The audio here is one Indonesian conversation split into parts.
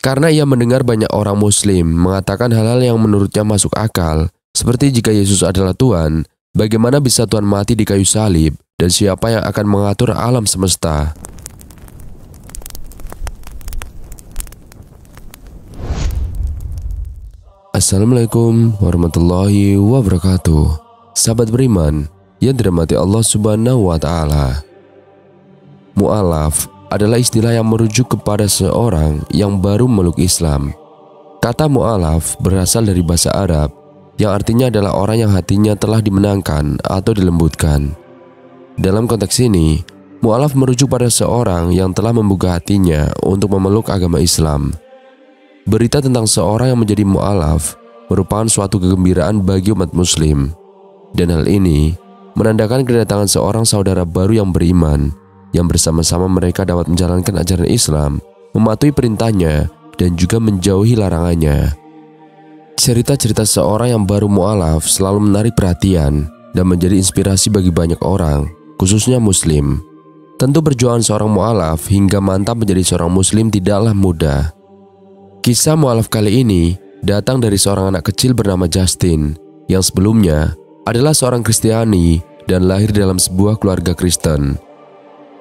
Karena ia mendengar banyak orang muslim mengatakan hal-hal yang menurutnya masuk akal, seperti jika Yesus adalah Tuhan, bagaimana bisa Tuhan mati di kayu salib, dan siapa yang akan mengatur alam semesta. Assalamualaikum warahmatullahi wabarakatuh. Sahabat beriman yang dirahmati Allah Subhanahu wa Ta'ala. Mu'alaf adalah istilah yang merujuk kepada seorang yang baru memeluk Islam. Kata mu'alaf berasal dari bahasa Arab yang artinya adalah orang yang hatinya telah dimenangkan atau dilembutkan. Dalam konteks ini, mu'alaf merujuk pada seorang yang telah membuka hatinya untuk memeluk agama Islam. Berita tentang seorang yang menjadi mu'alaf merupakan suatu kegembiraan bagi umat muslim. Dan hal ini menandakan kedatangan seorang saudara baru yang beriman, yang bersama-sama mereka dapat menjalankan ajaran Islam, mematuhi perintahnya, dan juga menjauhi larangannya. Cerita-cerita seorang yang baru mu'alaf selalu menarik perhatian dan menjadi inspirasi bagi banyak orang, khususnya muslim. Tentu perjuangan seorang mu'alaf hingga mantap menjadi seorang muslim tidaklah mudah. Kisah mu'alaf kali ini datang dari seorang anak kecil bernama Justin, yang sebelumnya adalah seorang Kristiani dan lahir dalam sebuah keluarga Kristen.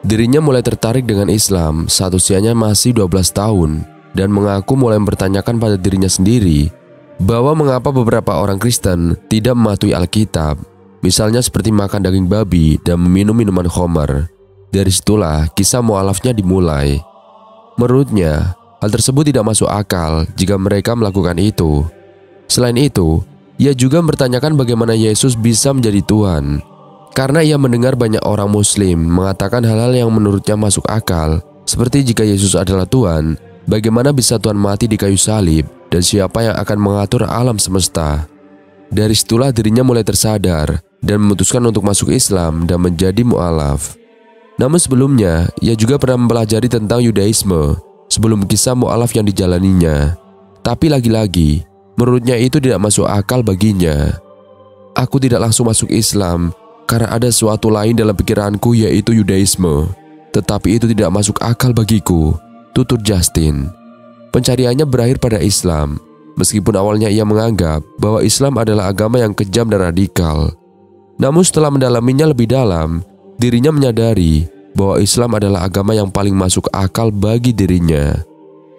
Dirinya mulai tertarik dengan Islam saat usianya masih 12 tahun dan mengaku mulai mempertanyakan pada dirinya sendiri bahwa mengapa beberapa orang Kristen tidak mematuhi Alkitab, misalnya seperti makan daging babi dan meminum minuman khamar. Dari situlah kisah mu'alafnya dimulai. Menurutnya, hal tersebut tidak masuk akal jika mereka melakukan itu. Selain itu, ia juga mempertanyakan bagaimana Yesus bisa menjadi Tuhan. Karena ia mendengar banyak orang muslim mengatakan hal-hal yang menurutnya masuk akal, seperti jika Yesus adalah Tuhan, bagaimana bisa Tuhan mati di kayu salib, dan siapa yang akan mengatur alam semesta. Dari situlah dirinya mulai tersadar dan memutuskan untuk masuk Islam dan menjadi mu'alaf. Namun sebelumnya, ia juga pernah mempelajari tentang Yudaisme sebelum kisah mu'alaf yang dijalaninya. Tapi lagi-lagi, menurutnya itu tidak masuk akal baginya. Aku tidak langsung masuk Islam karena ada sesuatu lain dalam pikiranku, yaitu Yudaisme. Tetapi itu tidak masuk akal bagiku, tutur Justin. Pencariannya berakhir pada Islam, meskipun awalnya ia menganggap bahwa Islam adalah agama yang kejam dan radikal. Namun setelah mendalaminya lebih dalam, dirinya menyadari bahwa Islam adalah agama yang paling masuk akal bagi dirinya.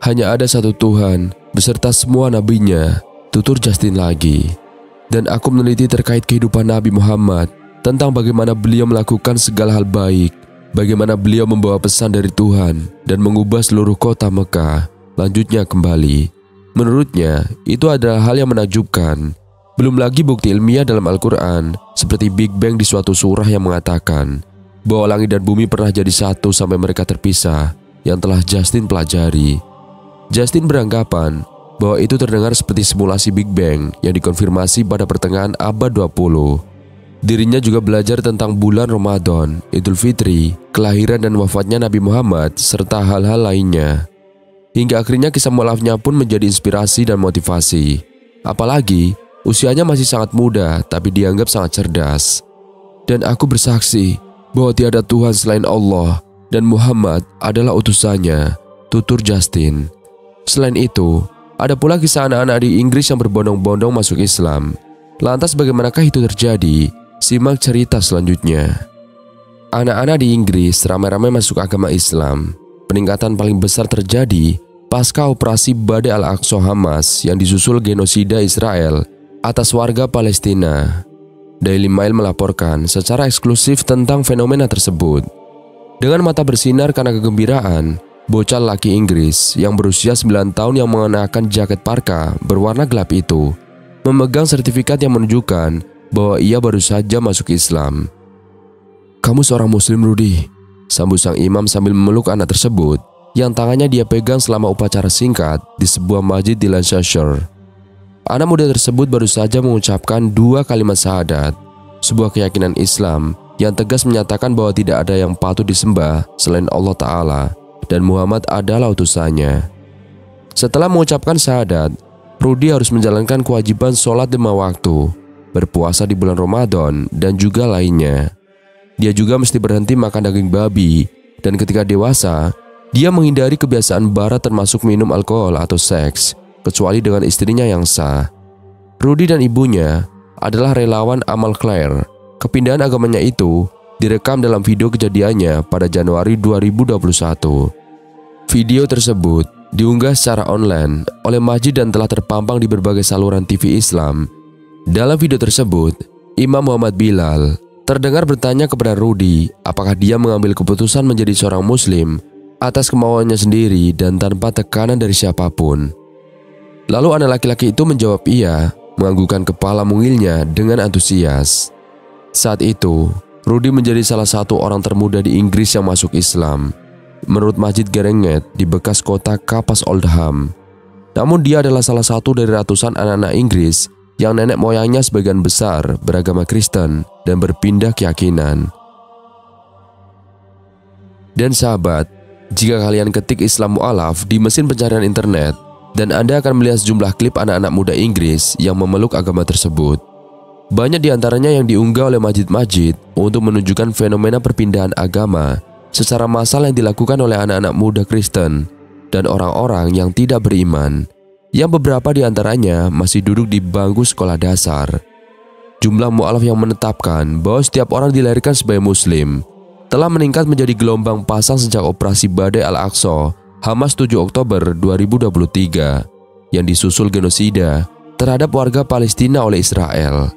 Hanya ada satu Tuhan beserta semua nabinya, tutur Justin lagi. Dan aku meneliti terkait kehidupan Nabi Muhammad, tentang bagaimana beliau melakukan segala hal baik, bagaimana beliau membawa pesan dari Tuhan dan mengubah seluruh kota Mekah. Lanjutnya kembali, menurutnya itu adalah hal yang menakjubkan. Belum lagi bukti ilmiah dalam Al-Quran, seperti Big Bang di suatu surah yang mengatakan bahwa langit dan bumi pernah jadi satu sampai mereka terpisah, yang telah Justin pelajari. Justin beranggapan bahwa itu terdengar seperti simulasi Big Bang yang dikonfirmasi pada pertengahan abad 20. Dirinya juga belajar tentang bulan Ramadan, Idul Fitri, kelahiran dan wafatnya Nabi Muhammad, serta hal-hal lainnya. Hingga akhirnya kisah mu'alafnya pun menjadi inspirasi dan motivasi. Apalagi, usianya masih sangat muda tapi dianggap sangat cerdas. Dan aku bersaksi bahwa tiada Tuhan selain Allah dan Muhammad adalah utusannya, tutur Justin. Selain itu, ada pula kisah anak-anak di Inggris yang berbondong-bondong masuk Islam. Lantas bagaimanakah itu terjadi? Simak cerita selanjutnya. Anak-anak di Inggris ramai-ramai masuk agama Islam. Peningkatan paling besar terjadi pasca operasi Badai Al-Aqsa Hamas yang disusul genosida Israel atas warga Palestina. Daily Mail melaporkan secara eksklusif tentang fenomena tersebut. Dengan mata bersinar karena kegembiraan, bocah laki Inggris yang berusia 9 tahun yang mengenakan jaket parka berwarna gelap itu memegang sertifikat yang menunjukkan bahwa ia baru saja masuk Islam. "Kamu seorang muslim, Rudy," sambut sang imam sambil memeluk anak tersebut yang tangannya dia pegang selama upacara singkat di sebuah masjid di Lancashire. Anak muda tersebut baru saja mengucapkan 2 kalimat syahadat, sebuah keyakinan Islam yang tegas menyatakan bahwa tidak ada yang patut disembah selain Allah Ta'ala dan Muhammad adalah utusannya. Setelah mengucapkan syahadat, Rudy harus menjalankan kewajiban sholat 5 waktu, berpuasa di bulan Ramadan, dan juga lainnya. Dia juga mesti berhenti makan daging babi, dan ketika dewasa, Dia menghindari kebiasaan barat termasuk minum alkohol atau seks, kecuali dengan istrinya yang sah. Rudy dan ibunya adalah relawan amal Claire. Kepindahan agamanya itu direkam dalam video kejadiannya pada Januari 2021. Video tersebut diunggah secara online oleh Majid dan telah terpampang di berbagai saluran TV Islam. Dalam video tersebut, Imam Muhammad Bilal terdengar bertanya kepada Rudy apakah dia mengambil keputusan menjadi seorang muslim atas kemauannya sendiri dan tanpa tekanan dari siapapun. Lalu anak laki-laki itu menjawab iya, menganggukkan kepala mungilnya dengan antusias. Saat itu, Rudy menjadi salah satu orang termuda di Inggris yang masuk Islam. Menurut Masjid Gerenget di bekas kota Kapas Oldham. Namun dia adalah salah satu dari ratusan anak-anak Inggris yang nenek moyangnya sebagian besar beragama Kristen dan berpindah keyakinan. Dan sahabat, jika kalian ketik Islam Mu'alaf di mesin pencarian internet, dan Anda akan melihat sejumlah klip anak-anak muda Inggris yang memeluk agama tersebut. Banyak di antaranya yang diunggah oleh masjid-masjid untuk menunjukkan fenomena perpindahan agama secara massal yang dilakukan oleh anak-anak muda Kristen dan orang-orang yang tidak beriman, yang beberapa di antaranya masih duduk di bangku sekolah dasar. Jumlah mu'alaf yang menetapkan bahwa setiap orang dilahirkan sebagai muslim telah meningkat menjadi gelombang pasang sejak operasi Badai Al-Aqsa Hamas 7 Oktober 2023 yang disusul genosida terhadap warga Palestina oleh Israel.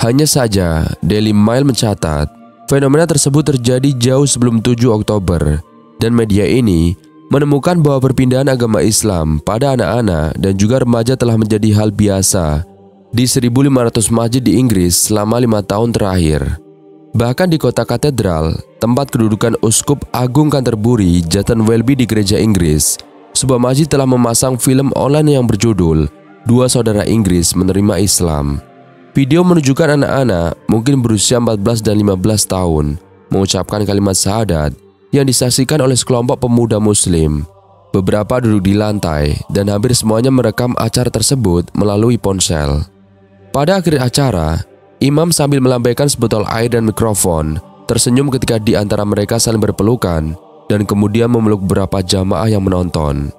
Hanya saja, Daily Mail mencatat fenomena tersebut terjadi jauh sebelum 7 Oktober dan media ini menemukan bahwa perpindahan agama Islam pada anak-anak dan juga remaja telah menjadi hal biasa di 1.500 masjid di Inggris selama 5 tahun terakhir. Bahkan di kota katedral, tempat kedudukan Uskup Agung Canterbury, Jatan Welby di gereja Inggris, sebuah masjid telah memasang film online yang berjudul Dua Saudara Inggris Menerima Islam. Video menunjukkan anak-anak mungkin berusia 14 dan 15 tahun mengucapkan kalimat syahadat yang disaksikan oleh sekelompok pemuda muslim. Beberapa duduk di lantai dan hampir semuanya merekam acara tersebut melalui ponsel. Pada akhir acara, imam sambil melambaikan sebotol air dan mikrofon tersenyum ketika di antara mereka saling berpelukan dan kemudian memeluk beberapa jamaah yang menonton.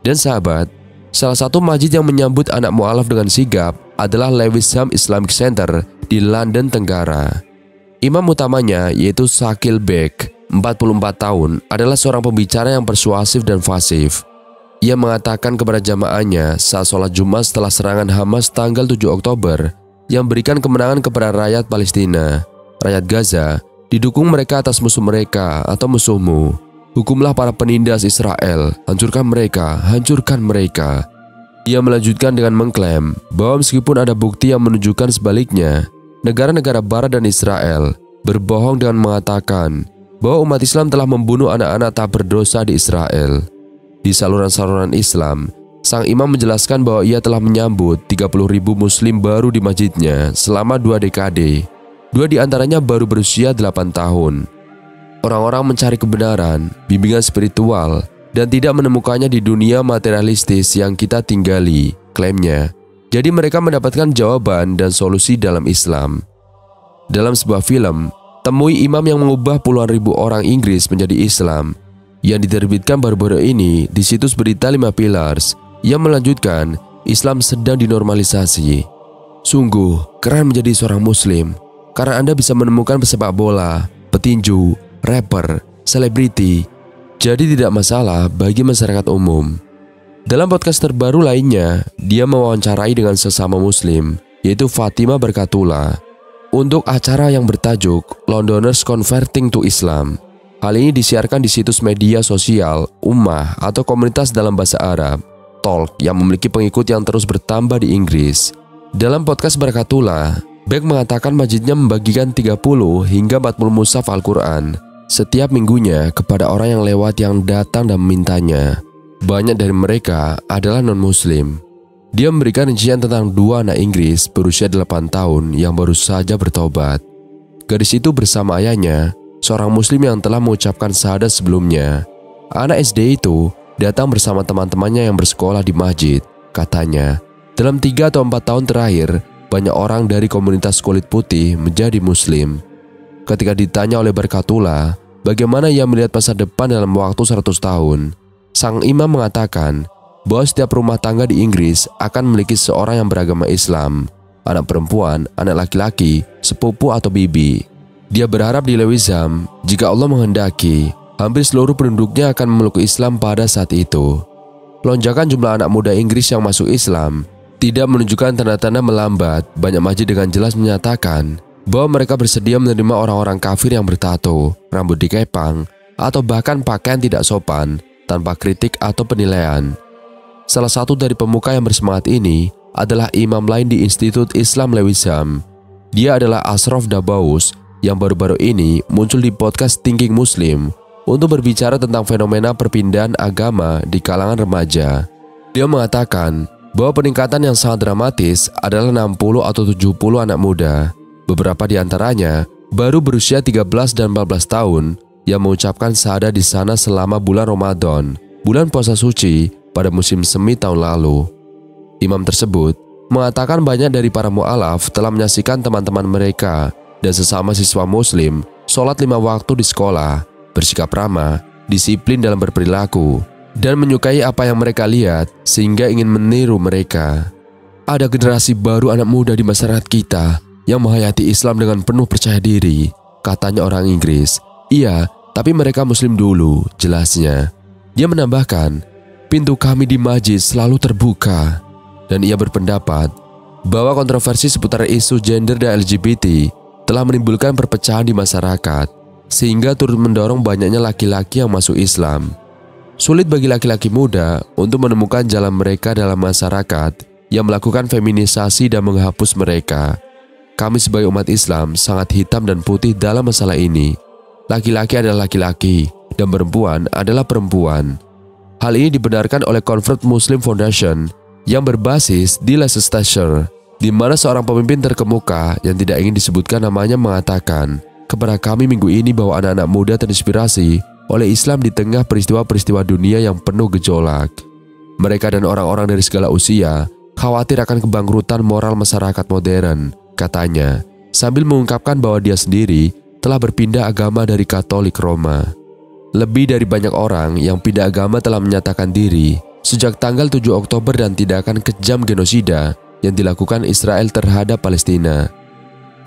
Dan sahabat, salah satu masjid yang menyambut anak mu'alaf dengan sigap adalah Lewisham Islamic Center di London Tenggara. Imam utamanya yaitu Shakil Beg, 44 tahun, adalah seorang pembicara yang persuasif dan fasih. Ia mengatakan kepada jamaahnya saat sholat Jumat setelah serangan Hamas tanggal 7 Oktober yang berikan kemenangan kepada rakyat Palestina. Rakyat Gaza didukung mereka atas musuh mereka atau musuhmu. Hukumlah para penindas Israel, hancurkan mereka, hancurkan mereka. Ia melanjutkan dengan mengklaim bahwa meskipun ada bukti yang menunjukkan sebaliknya, negara-negara Barat dan Israel berbohong dengan mengatakan bahwa umat Islam telah membunuh anak-anak tak berdosa di Israel. Di saluran-saluran Islam, sang imam menjelaskan bahwa ia telah menyambut 30.000 muslim baru di masjidnya selama 2 dekade. 2 di antaranya baru berusia 8 tahun. Orang-orang mencari kebenaran, bimbingan spiritual, dan tidak menemukannya di dunia materialistis yang kita tinggali, klaimnya. Jadi mereka mendapatkan jawaban dan solusi dalam Islam. Dalam sebuah film, temui imam yang mengubah puluhan ribu orang Inggris menjadi Islam yang diterbitkan baru-baru ini di situs berita 5 Pillars yang melanjutkan Islam sedang dinormalisasi. Sungguh keren menjadi seorang muslim karena Anda bisa menemukan pesepak bola, petinju, rapper, selebriti. Jadi tidak masalah bagi masyarakat umum. Dalam podcast terbaru lainnya, dia mewawancarai dengan sesama muslim yaitu Fatima Berkatullah untuk acara yang bertajuk Londoners Converting to Islam. Hal ini disiarkan di situs media sosial Ummah atau komunitas dalam bahasa Arab, Talk, yang memiliki pengikut yang terus bertambah di Inggris. Dalam podcast Berkatullah, Beck mengatakan masjidnya membagikan 30 hingga 40 mushaf Al-Quran setiap minggunya kepada orang yang lewat yang datang dan memintanya. Banyak dari mereka adalah non-muslim. Dia memberikan rincian tentang 2 anak Inggris berusia 8 tahun yang baru saja bertobat. Gadis itu bersama ayahnya, seorang muslim yang telah mengucapkan syahadat sebelumnya. Anak SD itu datang bersama teman-temannya yang bersekolah di masjid. Katanya, dalam 3 atau 4 tahun terakhir, banyak orang dari komunitas kulit putih menjadi muslim. Ketika ditanya oleh Berkatullah bagaimana ia melihat masa depan dalam waktu 100 tahun. Sang imam mengatakan bahwa setiap rumah tangga di Inggris akan memiliki seorang yang beragama Islam, anak perempuan, anak laki-laki, sepupu atau bibi. Dia berharap di Lewisham, jika Allah menghendaki, hampir seluruh penduduknya akan memeluk Islam pada saat itu. Lonjakan jumlah anak muda Inggris yang masuk Islam tidak menunjukkan tanda-tanda melambat. Banyak masjid dengan jelas menyatakan bahwa mereka bersedia menerima orang-orang kafir yang bertato, rambut dikepang, atau bahkan pakaian tidak sopan tanpa kritik atau penilaian. Salah satu dari pemuka yang bersemangat ini adalah imam lain di Institut Islam Lewisham. Dia adalah Ashraf Dabaus yang baru-baru ini muncul di podcast Thinking Muslim untuk berbicara tentang fenomena perpindahan agama di kalangan remaja. Dia mengatakan bahwa peningkatan yang sangat dramatis adalah 60 atau 70 anak muda. Beberapa di antaranya baru berusia 13 dan 14 tahun yang mengucapkan syahadat di sana selama bulan Ramadan, bulan puasa suci pada musim semi tahun lalu. Imam tersebut mengatakan banyak dari para mu'alaf telah menyaksikan teman-teman mereka dan sesama siswa muslim sholat 5 waktu di sekolah, bersikap ramah, disiplin dalam berperilaku, dan menyukai apa yang mereka lihat sehingga ingin meniru mereka. Ada generasi baru anak muda di masyarakat kita yang menghayati Islam dengan penuh percaya diri, katanya orang Inggris. Iya, tapi mereka muslim dulu, jelasnya. Dia menambahkan, pintu kami di masjid selalu terbuka. Dan ia berpendapat bahwa kontroversi seputar isu gender dan LGBT telah menimbulkan perpecahan di masyarakat, sehingga turut mendorong banyaknya laki-laki yang masuk Islam. Sulit bagi laki-laki muda untuk menemukan jalan mereka dalam masyarakat yang melakukan feminisasi dan menghapus mereka. Kami sebagai umat Islam sangat hitam dan putih dalam masalah ini. Laki-laki adalah laki-laki dan perempuan adalah perempuan. Hal ini dibenarkan oleh Convert Muslim Foundation yang berbasis di Leicestershire, di mana seorang pemimpin terkemuka yang tidak ingin disebutkan namanya mengatakan kepada kami minggu ini bahwa anak-anak muda terinspirasi oleh Islam di tengah peristiwa-peristiwa dunia yang penuh gejolak. Mereka dan orang-orang dari segala usia khawatir akan kebangkrutan moral masyarakat modern, katanya, sambil mengungkapkan bahwa dia sendiri telah berpindah agama dari Katolik Roma. Lebih dari banyak orang yang pindah agama telah menyatakan diri sejak tanggal 7 Oktober dan tindakan kejam genosida yang dilakukan Israel terhadap Palestina.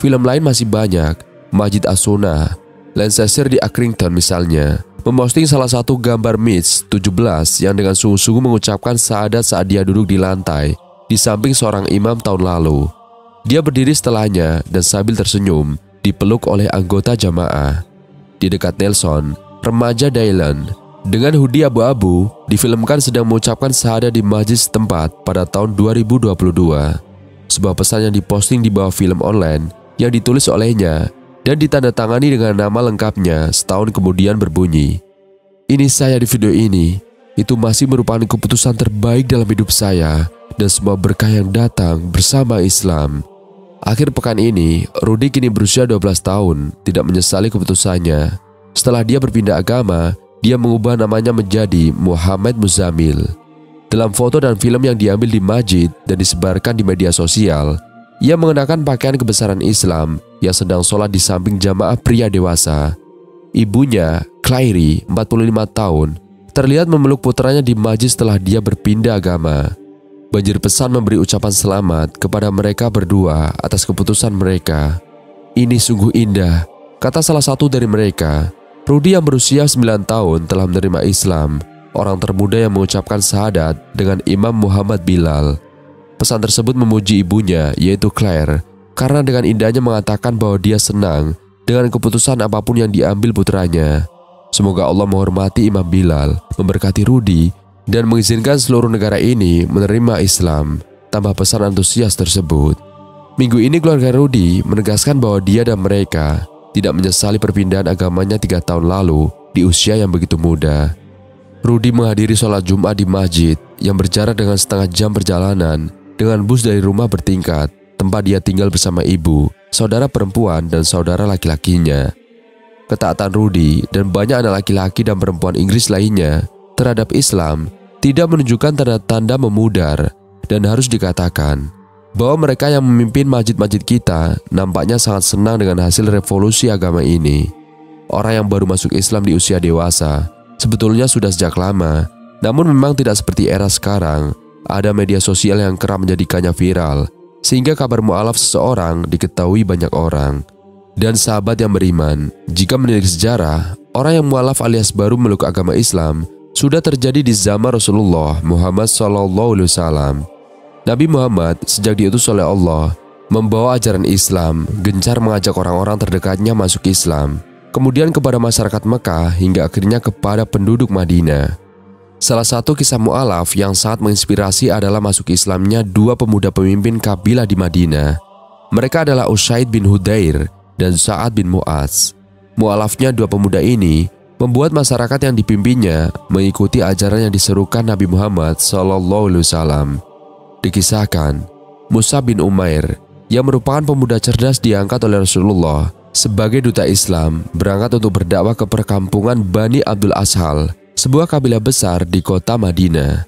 Film lain masih banyak. Masjid As-Sunnah, Leicester di Accrington misalnya, memposting salah satu gambar Mitch 17 yang dengan sungguh-sungguh mengucapkan syahadat saat dia duduk di lantai di samping seorang imam tahun lalu. Dia berdiri setelahnya dan sambil tersenyum dipeluk oleh anggota jamaah. Di dekat Nelson, remaja Dylan dengan hoodie abu-abu difilmkan sedang mengucapkan syahadat di masjid setempat pada tahun 2022. Sebuah pesan yang diposting di bawah film online yang ditulis olehnya dan ditandatangani dengan nama lengkapnya setahun kemudian berbunyi, "Ini saya di video ini. Itu masih merupakan keputusan terbaik dalam hidup saya dan semua berkah yang datang bersama Islam." Akhir pekan ini, Rudy kini berusia 12 tahun, tidak menyesali keputusannya. Setelah dia berpindah agama, dia mengubah namanya menjadi Muhammad Muzamil. Dalam foto dan film yang diambil di masjid dan disebarkan di media sosial, ia mengenakan pakaian kebesaran Islam yang sedang sholat di samping jamaah pria dewasa. Ibunya, Clary, 45 tahun, terlihat memeluk putranya di masjid setelah dia berpindah agama. Banjir pesan memberi ucapan selamat kepada mereka berdua atas keputusan mereka. "Ini sungguh indah," kata salah satu dari mereka. Rudy yang berusia 9 tahun telah menerima Islam, orang termuda yang mengucapkan syahadat dengan Imam Muhammad Bilal. Pesan tersebut memuji ibunya, yaitu Claire, karena dengan indahnya mengatakan bahwa dia senang dengan keputusan apapun yang diambil putranya. Semoga Allah menghormati Imam Bilal, memberkati Rudy, dan mengizinkan seluruh negara ini menerima Islam, tambah pesan antusias tersebut. Minggu ini keluarga Rudy menegaskan bahwa dia dan mereka tidak menyesali perpindahan agamanya 3 tahun lalu di usia yang begitu muda. Rudy menghadiri sholat Jumat di masjid yang berjarak dengan setengah jam perjalanan dengan bus dari rumah bertingkat, tempat dia tinggal bersama ibu, saudara perempuan, dan saudara laki-lakinya. Ketaatan Rudy dan banyak anak laki-laki dan perempuan Inggris lainnya terhadap Islam tidak menunjukkan tanda-tanda memudar, dan harus dikatakan bahwa mereka yang memimpin masjid-masjid kita nampaknya sangat senang dengan hasil revolusi agama ini. orang yang baru masuk Islam di usia dewasa sebetulnya sudah sejak lama. Namun memang tidak seperti era sekarang. Ada media sosial yang kerap menjadikannya viral, sehingga kabar mu'alaf seseorang diketahui banyak orang. Dan sahabat yang beriman, jika menilik sejarah, orang yang mu'alaf alias baru meluk agama Islam sudah terjadi di zaman Rasulullah Muhammad SAW. Nabi Muhammad sejak diutus oleh Allah membawa ajaran Islam, gencar mengajak orang-orang terdekatnya masuk Islam, kemudian kepada masyarakat Mekah hingga akhirnya kepada penduduk Madinah. Salah satu kisah mu'alaf yang sangat menginspirasi adalah masuk Islamnya dua pemuda pemimpin kabilah di Madinah. Mereka adalah Usaid bin Hudair dan Sa'ad bin Mu'az. Mu'alafnya dua pemuda ini membuat masyarakat yang dipimpinnya mengikuti ajaran yang diserukan Nabi Muhammad SAW. Dikisahkan, Mus'ab bin Umair yang merupakan pemuda cerdas diangkat oleh Rasulullah sebagai duta Islam berangkat untuk berdakwah ke perkampungan Bani Abdul Ashal, sebuah kabilah besar di kota Madinah.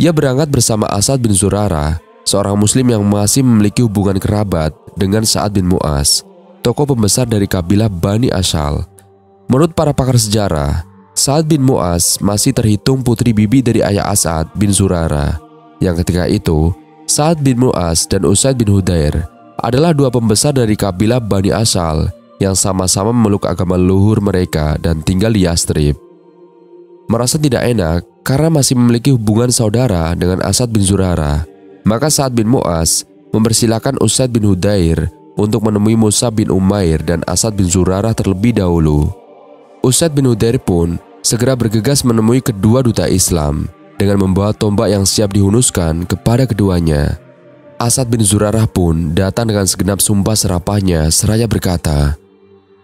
Ia berangkat bersama Asad bin Zurarah, seorang muslim yang masih memiliki hubungan kerabat dengan Sa'ad bin Mu'az, tokoh pembesar dari kabilah Bani Ashal. Menurut para pakar sejarah, Sa'ad bin Mu'az masih terhitung putri bibi dari ayah Asad bin Zurarah, yang ketika itu Sa'ad bin Mu'az dan Usaid bin Hudair adalah dua pembesar dari kabilah Bani Ashal yang sama-sama memeluk agama leluhur mereka dan tinggal di Yastrib. Merasa tidak enak karena masih memiliki hubungan saudara dengan Asad bin Zurarah, maka Sa'ad bin Mu'az mempersilahkan Usaid bin Hudair untuk menemui Mus'ab bin Umair dan Asad bin Zurarah terlebih dahulu. Usaid bin Hudair pun segera bergegas menemui kedua duta Islam dengan membawa tombak yang siap dihunuskan kepada keduanya. Asad bin Zurarah pun datang dengan segenap sumpah serapahnya seraya berkata,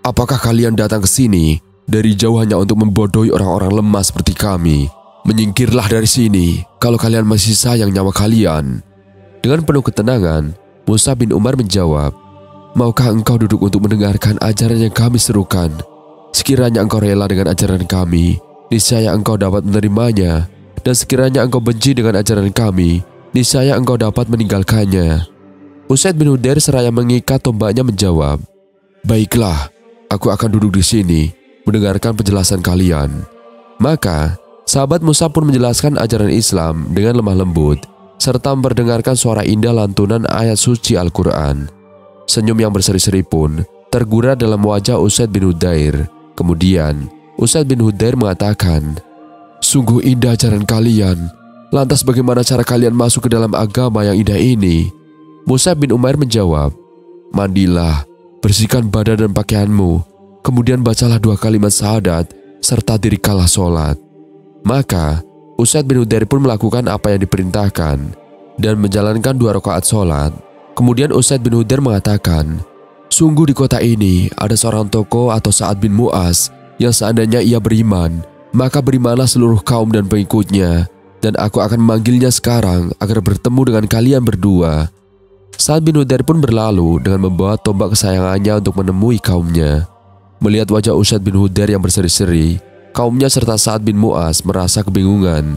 "Apakah kalian datang ke sini dari jauh hanya untuk membodohi orang-orang lemah seperti kami? Menyingkirlah dari sini kalau kalian masih sayang nyawa kalian." Dengan penuh ketenangan, Mus'ab bin Umar menjawab, "Maukah engkau duduk untuk mendengarkan ajaran yang kami serukan? Sekiranya engkau rela dengan ajaran kami, niscaya engkau dapat menerimanya. Dan sekiranya engkau benci dengan ajaran kami, niscaya engkau dapat meninggalkannya." Usaid bin Hudair seraya mengikat tombaknya menjawab, "Baiklah, aku akan duduk di sini mendengarkan penjelasan kalian." Maka sahabat Mus'ab pun menjelaskan ajaran Islam dengan lemah lembut serta memperdengarkan suara indah lantunan ayat suci Al-Quran. Senyum yang berseri-seri pun tergurah dalam wajah Usaid bin Hudair. Kemudian Usaid bin Hudair mengatakan, "Sungguh indah ajaran kalian. Lantas bagaimana cara kalian masuk ke dalam agama yang indah ini?" Mus'ab bin Umair menjawab, "Mandilah, bersihkan badan dan pakaianmu. Kemudian bacalah 2 kalimat syahadat serta dirikanlah sholat." Maka Usaid bin Hudair pun melakukan apa yang diperintahkan dan menjalankan 2 rakaat sholat. Kemudian Usaid bin Hudair mengatakan, "Sungguh di kota ini ada seorang tokoh atau Sa'ad bin Mu'az yang seandainya ia beriman, maka berimanlah seluruh kaum dan pengikutnya, dan aku akan memanggilnya sekarang agar bertemu dengan kalian berdua." Sa'ad bin Hudair pun berlalu dengan membawa tombak kesayangannya untuk menemui kaumnya. Melihat wajah Usaid bin Hudair yang berseri-seri, kaumnya serta Sa'ad bin Mu'az merasa kebingungan.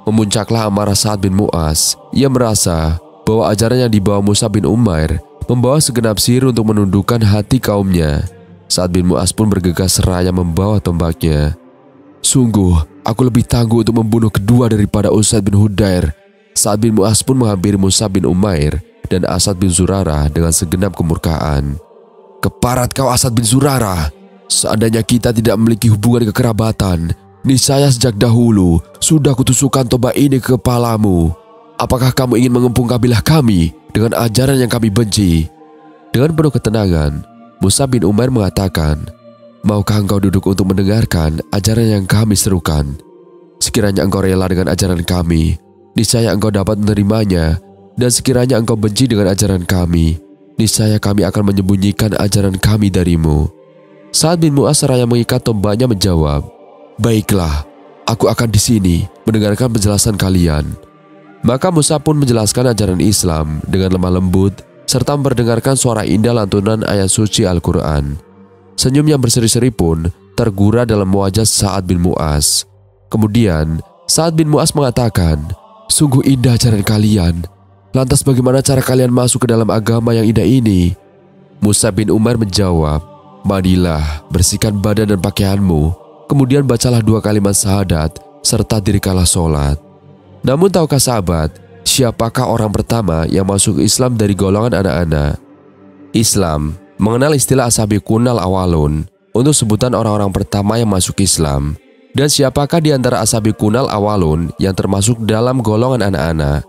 Memuncaklah amarah Sa'ad bin Mu'az. Ia merasa bahwa ajaran yang dibawa Mus'ab bin Umair membawa segenap sihir untuk menundukkan hati kaumnya. Sa'ad bin Mu'az pun bergegas seraya membawa tombaknya. "Sungguh, aku lebih tangguh untuk membunuh kedua daripada Usaid bin Hudair." Sa'ad bin Mu'az pun menghampiri Mus'ab bin Umair dan Asad bin Zurarah dengan segenap kemurkaan. "Keparat kau Asad bin Zurarah! Seandainya kita tidak memiliki hubungan kekerabatan, niscaya sejak dahulu sudah kutusukkan tombak ini ke kepalamu. Apakah kamu ingin mengepung kabilah kami dengan ajaran yang kami benci?" Dengan penuh ketenangan, Mus'ab bin Umair mengatakan, "Maukah engkau duduk untuk mendengarkan ajaran yang kami serukan? Sekiranya engkau rela dengan ajaran kami, niscaya engkau dapat menerimanya. Dan sekiranya engkau benci dengan ajaran kami, niscaya kami akan menyembunyikan ajaran kami darimu." Sa'ad bin Mu'az seraya mengikat tombaknya menjawab, "Baiklah, aku akan di sini mendengarkan penjelasan kalian." Maka Mus'ab pun menjelaskan ajaran Islam dengan lemah lembut serta memperdengarkan suara indah lantunan ayat suci Al-Quran. Senyum yang berseri-seri pun tergurah dalam wajah Sa'ad bin Mu'az. Kemudian Sa'ad bin Mu'az mengatakan, "Sungguh indah ajaran kalian. Lantas bagaimana cara kalian masuk ke dalam agama yang indah ini?" Mus'ab bin Umair menjawab, Mandilah, bersihkan badan dan pakaianmu, kemudian bacalah 2 kalimat syahadat, serta dirikanlah sholat. Namun tahukah sahabat, siapakah orang pertama yang masuk Islam dari golongan anak-anak? Islam mengenal istilah as-sabiqun al-awwalun untuk sebutan orang-orang pertama yang masuk Islam. Dan siapakah di antara as-sabiqun al-awwalun yang termasuk dalam golongan anak-anak?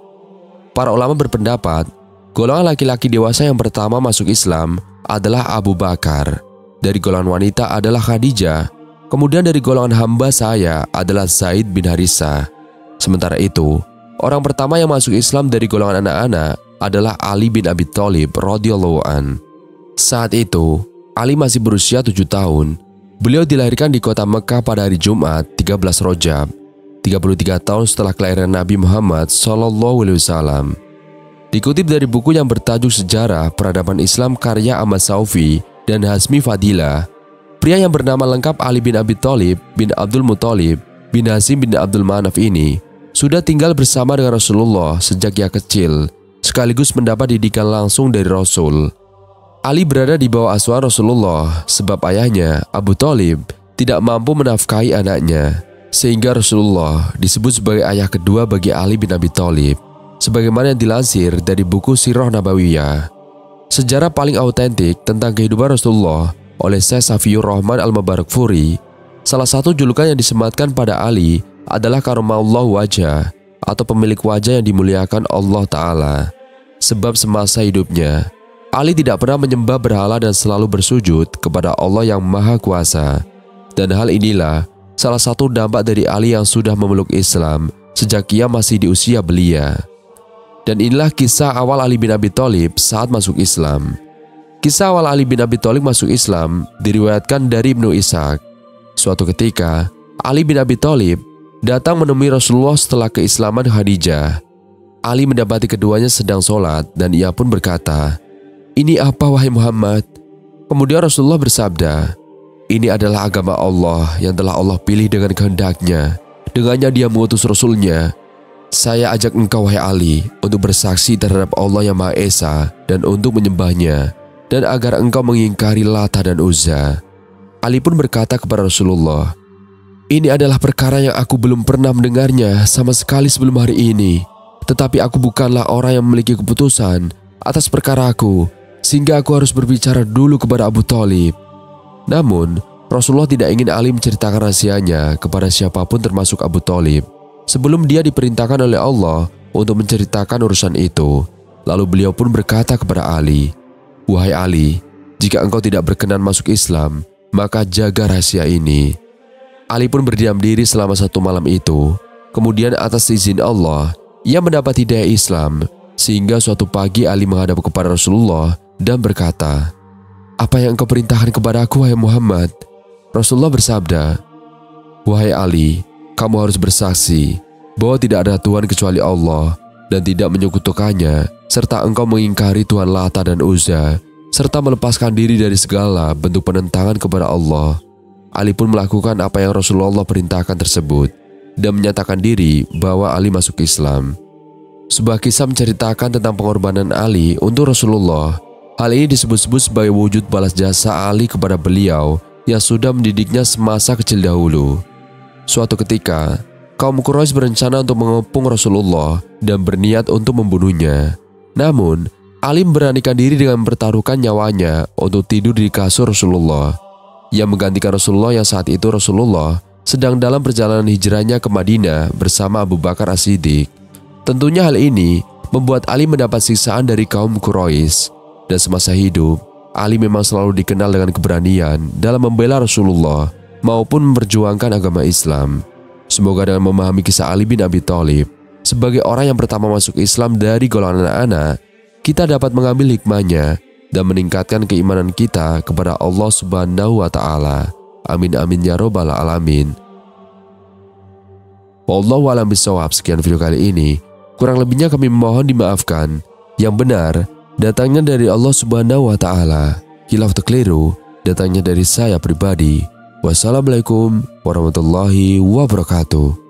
Para ulama berpendapat, golongan laki-laki dewasa yang pertama masuk Islam adalah Abu Bakar. Dari golongan wanita adalah Khadijah. Kemudian dari golongan hamba saya adalah Zaid bin Harisah. Sementara itu, orang pertama yang masuk Islam dari golongan anak-anak adalah Ali bin Abi Thalib radhiyallahu an. Saat itu, Ali masih berusia 7 tahun. Beliau dilahirkan di kota Mekah pada hari Jumat 13 Rajab, 33 tahun setelah kelahiran Nabi Muhammad SAW. Dikutip dari buku yang bertajuk Sejarah Peradaban Islam karya Ahmad Saufi dan Hasmi Fadilah, pria yang bernama lengkap Ali bin Abi Thalib bin Abdul Muthalib bin Hashim bin Abdul Manaf ini sudah tinggal bersama dengan Rasulullah sejak ia kecil, sekaligus mendapat didikan langsung dari Rasul. Ali berada di bawah asuhan Rasulullah sebab ayahnya, Abu Thalib, tidak mampu menafkahi anaknya, sehingga Rasulullah disebut sebagai ayah kedua bagi Ali bin Abi Thalib, sebagaimana yang dilansir dari buku Sirah Nabawiyah. Sejarah paling autentik tentang kehidupan Rasulullah oleh Syekh Safiyur Rahman Al-Mubarakfuri, salah satu julukan yang disematkan pada Ali adalah Karamallahu wajah, atau pemilik wajah yang dimuliakan Allah Ta'ala. Sebab semasa hidupnya, Ali tidak pernah menyembah berhala dan selalu bersujud kepada Allah yang Maha Kuasa. Dan hal inilah salah satu dampak dari Ali yang sudah memeluk Islam sejak ia masih di usia belia. Dan inilah kisah awal Ali bin Abi Thalib saat masuk Islam. Kisah awal Ali bin Abi Thalib masuk Islam diriwayatkan dari Ibnu Ishaq. Suatu ketika, Ali bin Abi Thalib datang menemui Rasulullah setelah keislaman Khadijah. Ali mendapati keduanya sedang sholat dan ia pun berkata, "Ini apa wahai Muhammad?" Kemudian Rasulullah bersabda, "Ini adalah agama Allah yang telah Allah pilih dengan kehendaknya. Dengannya dia mengutus Rasulnya. Saya ajak engkau wahai Ali untuk bersaksi terhadap Allah yang Maha Esa dan untuk menyembahnya, dan agar engkau mengingkari Lata dan Uzza." Ali pun berkata kepada Rasulullah, "Ini adalah perkara yang aku belum pernah mendengarnya sama sekali sebelum hari ini. Tetapi aku bukanlah orang yang memiliki keputusan atas perkara aku, sehingga aku harus berbicara dulu kepada Abu Thalib." Namun, Rasulullah tidak ingin Ali menceritakan rahasianya kepada siapapun termasuk Abu Thalib sebelum dia diperintahkan oleh Allah untuk menceritakan urusan itu. Lalu beliau pun berkata kepada Ali, "Wahai Ali, jika engkau tidak berkenan masuk Islam, maka jaga rahasia ini." Ali pun berdiam diri selama 1 malam itu. Kemudian atas izin Allah, ia mendapat hidayah Islam, sehingga suatu pagi Ali menghadap kepada Rasulullah dan berkata, "Apa yang engkau perintahkan kepada aku, wahai Muhammad?" Rasulullah bersabda, "Wahai Ali, kamu harus bersaksi bahwa tidak ada Tuhan kecuali Allah dan tidak menyekutukannya, serta engkau mengingkari Tuhan Lata dan Uzza, serta melepaskan diri dari segala bentuk penentangan kepada Allah." Ali pun melakukan apa yang Rasulullah perintahkan tersebut dan menyatakan diri bahwa Ali masuk Islam. Sebuah kisah menceritakan tentang pengorbanan Ali untuk Rasulullah. Hal ini disebut-sebut sebagai wujud balas jasa Ali kepada beliau yang sudah mendidiknya semasa kecil dahulu. Suatu ketika, kaum Quraisy berencana untuk mengepung Rasulullah dan berniat untuk membunuhnya. Namun, Ali memberanikan diri dengan mempertaruhkan nyawanya untuk tidur di kasur Rasulullah. Ia menggantikan Rasulullah yang saat itu Rasulullah sedang dalam perjalanan hijrahnya ke Madinah bersama Abu Bakar As-Siddiq. Tentunya hal ini membuat Ali mendapat siksaan dari kaum Quraisy. Dan semasa hidup, Ali memang selalu dikenal dengan keberanian dalam membela Rasulullah maupun memperjuangkan agama Islam. Semoga dengan memahami kisah Ali bin Abi Thalib sebagai orang yang pertama masuk Islam dari golongan anak-anak, kita dapat mengambil hikmahnya dan meningkatkan keimanan kita kepada Allah Subhanahu wa Ta'ala. Amin amin ya robbal alamin. Wallahu a'lam bishawab. Sekian video kali ini. Kurang lebihnya kami memohon dimaafkan. Yang benar datangnya dari Allah Subhanahu wa Ta'ala. Khilaf keliru datangnya dari saya pribadi. Wassalamualaikum warahmatullahi wabarakatuh.